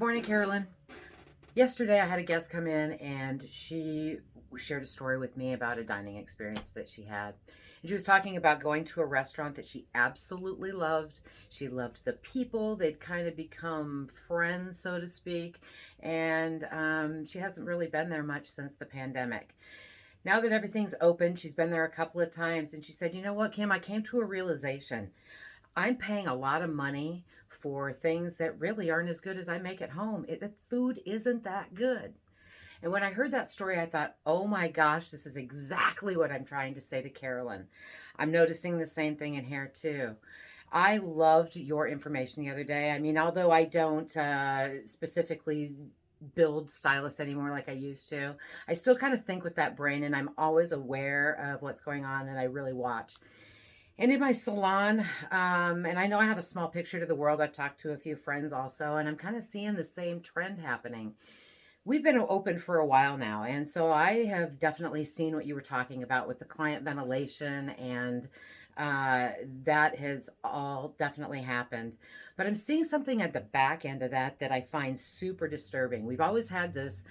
Good morning, Carolyn. Yesterday, I had a guest come in and she shared a story with me about a dining experience that she had. And she was talking about going to a restaurant that she absolutely loved. She loved the people, they'd kind of become friends, so to speak. And she hasn't really been there much since the pandemic. Now that everything's open, she's been there a couple of times and she said, "You know what, Kim? I came to a realization. I'm paying a lot of money for things that really aren't as good as I make at home. The food isn't that good." And when I heard that story, I thought, oh my gosh, this is exactly what I'm trying to say to Carolyn. I'm noticing the same thing in here too. I loved your information the other day. I mean, although I don't specifically build stylists anymore like I used to, I still kind of think with that brain and I'm always aware of what's going on and I really watch. And in my salon, and I know I have a small picture to the world. I've talked to a few friends also, and I'm kind of seeing the same trend happening. We've been open for a while now, and so I have definitely seen what you were talking about with the client ventilation, and that has all definitely happened. But I'm seeing something at the back end of that that I find super disturbing. We've always had this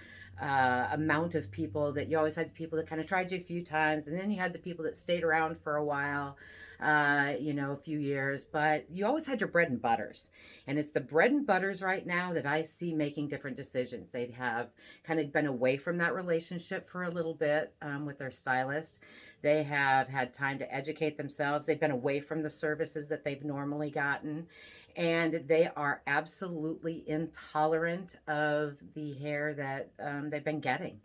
amount of people that you always had the people that kind of tried you a few times, and then you had the people that stayed around for a while, a few years, but you always had your bread and butters. And it's the bread and butters right now that I see making different decisions. They have kind of been away from that relationship for a little bit with their stylist. They have had time to educate themselves. They've been away from the services that they've normally gotten. And they are absolutely intolerant of the hair that they've been getting.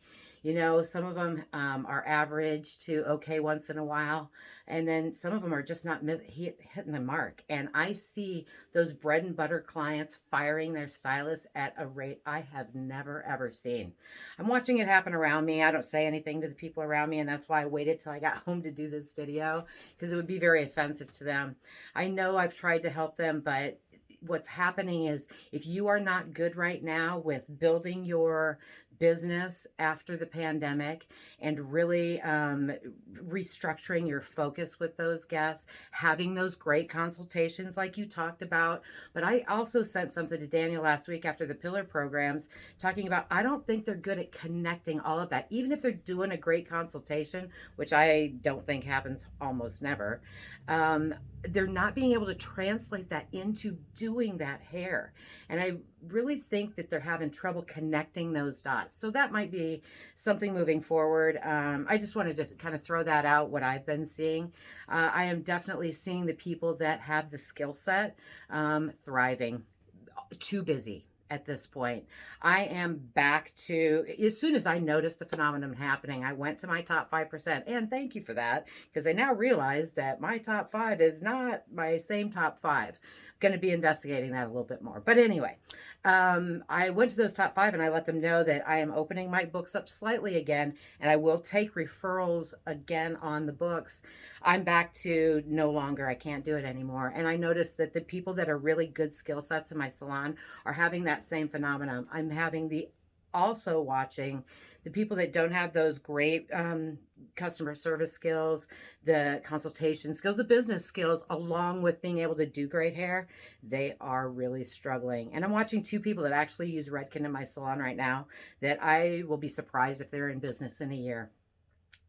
Some of them are average to okay once in a while, and then some of them are just not hitting the mark. And I see those bread and butter clients firing their stylists at a rate I have never ever seen. I'm watching it happen around me. I don't say anything to the people around me, and that's why I waited till I got home to do this video, because it would be very offensive to them. I know I've tried to help them, but what's happening is if you are not good right now with building your business after the pandemic and really restructuring your focus with those guests, having those great consultations like you talked about. But I also sent something to Daniel last week after the pillar programs talking about I don't think they're good at connecting all of that, even if they're doing a great consultation, which I don't think happens almost never. They're not being able to translate that into doing that hair. And I really think that they're having trouble connecting those dots. So that might be something moving forward. I just wanted to kind of throw that out, what I've been seeing. I am definitely seeing the people that have the skill set thriving. Too busy at this point. I am back to, as soon as I noticed the phenomenon happening, I went to my top 5%. And thank you for that, because I now realize that my top 5 is not my same top 5. I'm going to be investigating that a little bit more. But anyway, I went to those top 5 and I let them know that I am opening my books up slightly again, and I will take referrals again on the books. I'm back to no longer, I can't do it anymore. And I noticed that the people that are really good skill sets in my salon are having that same phenomenon. I'm having also watching the people that don't have those great customer service skills, the consultation skills, the business skills, along with being able to do great hair. They are really struggling. And I'm watching 2 people that actually use Redken in my salon right now that I will be surprised if they're in business in a year.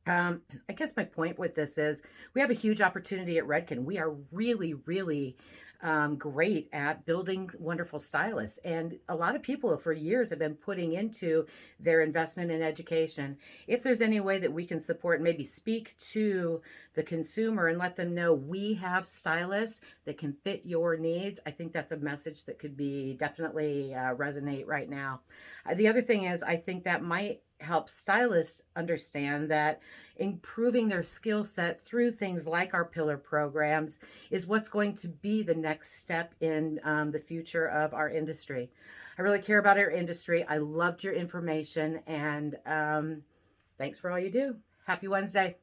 I guess my point with this is we have a huge opportunity at Redken. We are really, really great at building wonderful stylists. And a lot of people for years have been putting into their investment in education. If there's any way that we can support and maybe speak to the consumer and let them know we have stylists that can fit your needs, I think that's a message that could be definitely resonate right now. The other thing is I think that might help stylists understand that improving their skill set through things like our pillar programs is what's going to be the next step in the future of our industry. I really care about our industry. I loved your information, and thanks for all you do. Happy Wednesday.